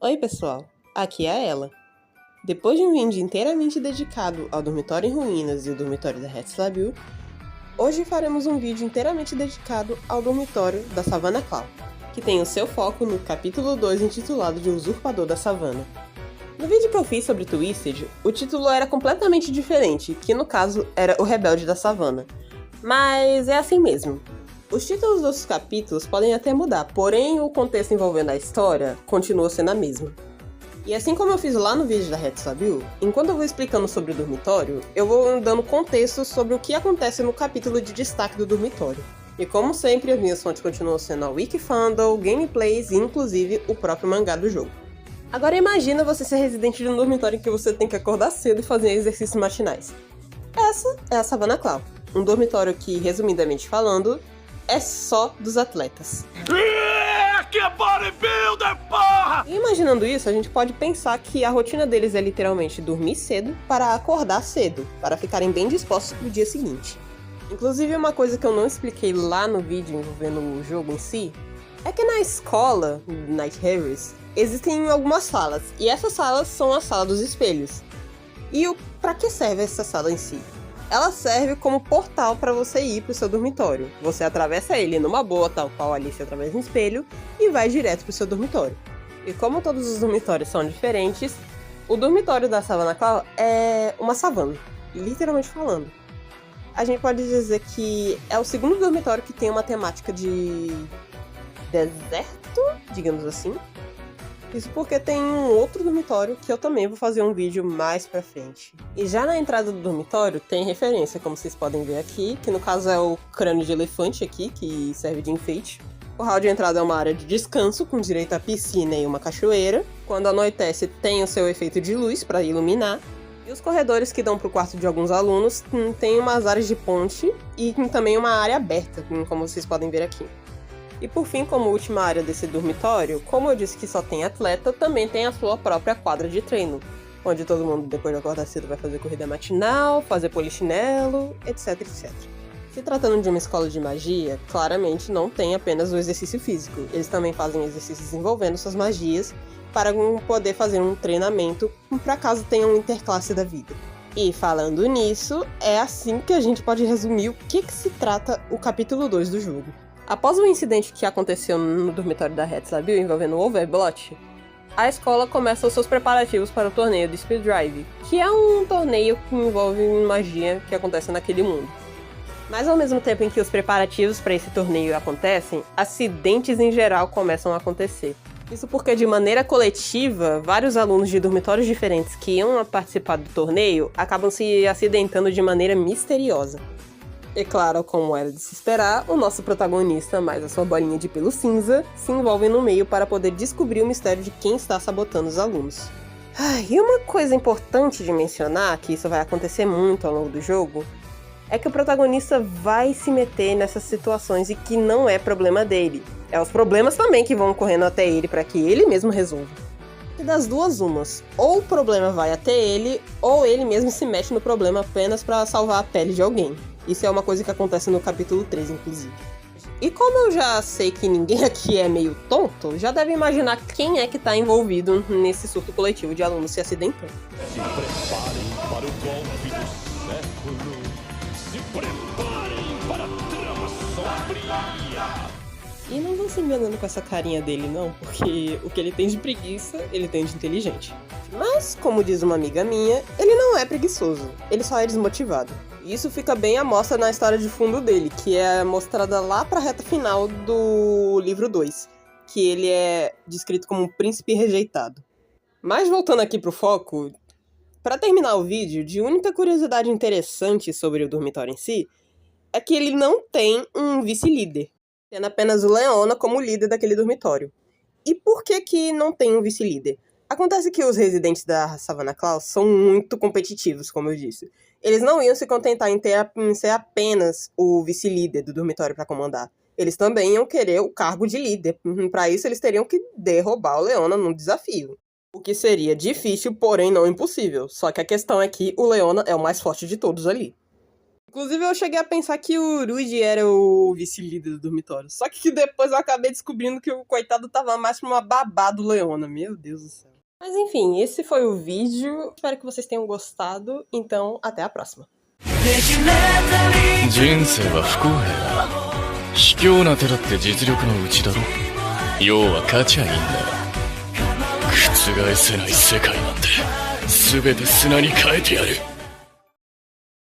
Oi pessoal, aqui é ela. Depois de um vídeo inteiramente dedicado ao dormitório em ruínas e o dormitório da Hatslabiu, hoje faremos um vídeo inteiramente dedicado ao dormitório da Savannah Claw, que tem o seu foco no capítulo 2 intitulado de Usurpador da Savannah. No vídeo que eu fiz sobre Twisted, o título era completamente diferente, que no caso era O Rebelde da Savannah. Mas é assim mesmo. Os títulos dos capítulos podem até mudar, porém o contexto envolvendo a história continua sendo a mesma. E assim como eu fiz lá no vídeo da Hatslabiu, enquanto eu vou explicando sobre o dormitório, eu vou dando contexto sobre o que acontece no capítulo de destaque do dormitório. E como sempre, as minhas fontes continuam sendo a Wikifandle, gameplays e inclusive o próprio mangá do jogo. Agora imagina você ser residente de um dormitório em que você tem que acordar cedo e fazer exercícios matinais. Essa é a Savannah Claw, um dormitório que, resumidamente falando, é só dos atletas. Que é bodybuilder, porra! E imaginando isso, a gente pode pensar que a rotina deles é literalmente dormir cedo para acordar cedo, para ficarem bem dispostos pro dia seguinte. Inclusive, uma coisa que eu não expliquei lá no vídeo envolvendo o jogo em si, é que na escola, Night Harvest, existem algumas salas, e essas salas são a sala dos espelhos. E pra que serve essa sala em si? Ela serve como portal para você ir pro seu dormitório. Você atravessa ele numa boa, tal qual Alice através do espelho, e vai direto pro seu dormitório. E como todos os dormitórios são diferentes, o dormitório da Savannah Claw é uma savana, literalmente falando. A gente pode dizer que é o segundo dormitório que tem uma temática de deserto, digamos assim. Isso porque tem um outro dormitório que eu também vou fazer um vídeo mais pra frente. E já na entrada do dormitório tem referência, como vocês podem ver aqui, que no caso é o crânio de elefante aqui, que serve de enfeite. O hall de entrada é uma área de descanso, com direito à piscina e uma cachoeira. Quando anoitece, tem o seu efeito de luz para iluminar. E os corredores que dão pro quarto de alguns alunos tem umas áreas de ponte e também uma área aberta, como vocês podem ver aqui. E por fim, como última área desse dormitório, como eu disse que só tem atleta, também tem a sua própria quadra de treino, onde todo mundo, depois de acordar cedo, vai fazer corrida matinal, fazer polichinelo, etc, etc. Se tratando de uma escola de magia, claramente não tem apenas o exercício físico, eles também fazem exercícios envolvendo suas magias para poder fazer um treinamento para caso tenha um interclasse da vida. E falando nisso, é assim que a gente pode resumir o que se trata o capítulo 2 do jogo. Após o incidente que aconteceu no dormitório da Hatslabiu envolvendo o Overblot, a escola começa os seus preparativos para o torneio do Speed Drive, que é um torneio que envolve magia que acontece naquele mundo. Mas ao mesmo tempo em que os preparativos para esse torneio acontecem, acidentes em geral começam a acontecer. Isso porque, de maneira coletiva, vários alunos de dormitórios diferentes que iam participar do torneio acabam se acidentando de maneira misteriosa. E claro, como era de se esperar, o nosso protagonista, mais a sua bolinha de pelo cinza, se envolvem no meio para poder descobrir o mistério de quem está sabotando os alunos. E uma coisa importante de mencionar, que isso vai acontecer muito ao longo do jogo, é que o protagonista vai se meter nessas situações e que não é problema dele. É os problemas também que vão correndo até ele para que ele mesmo resolva. E das duas umas, ou o problema vai até ele, ou ele mesmo se mete no problema apenas para salvar a pele de alguém. Isso é uma coisa que acontece no capítulo 3, inclusive. E como eu já sei que ninguém aqui é meio tonto, já deve imaginar quem é que tá envolvido nesse surto coletivo de alunos se acidentando. Se preparem para o golpe do século. Se preparem para a trama sombria. E não vão se enganando com essa carinha dele não, porque o que ele tem de preguiça, ele tem de inteligente. Mas, como diz uma amiga minha, ele não é preguiçoso, ele só é desmotivado. E isso fica bem à mostra na história de fundo dele, que é mostrada lá pra reta final do livro 2, que ele é descrito como um príncipe rejeitado. Mas voltando aqui pro foco, pra terminar o vídeo, de única curiosidade interessante sobre o dormitório em si, é que ele não tem um vice-líder, tendo apenas o Leona como líder daquele dormitório. E por que não tem um vice-líder? Acontece que os residentes da Savannah Claw são muito competitivos, como eu disse. Eles não iam se contentar em ser apenas o vice-líder do dormitório para comandar. Eles também iam querer o cargo de líder. Para isso, eles teriam que derrubar o Leona num desafio. O que seria difícil, porém não impossível. Só que a questão é que o Leona é o mais forte de todos ali. Inclusive, eu cheguei a pensar que o Rudy era o vice-líder do dormitório. Só que depois eu acabei descobrindo que o coitado tava mais pra uma babá do Leona. Meu Deus do céu. Mas enfim, esse foi o vídeo. Espero que vocês tenham gostado. Então, até a próxima. 人生は不公平だ。卑怯な手だって実力のうちだろ。要は勝ちゃいいんだ。覆せない世界なんて全て砂に変えてやる。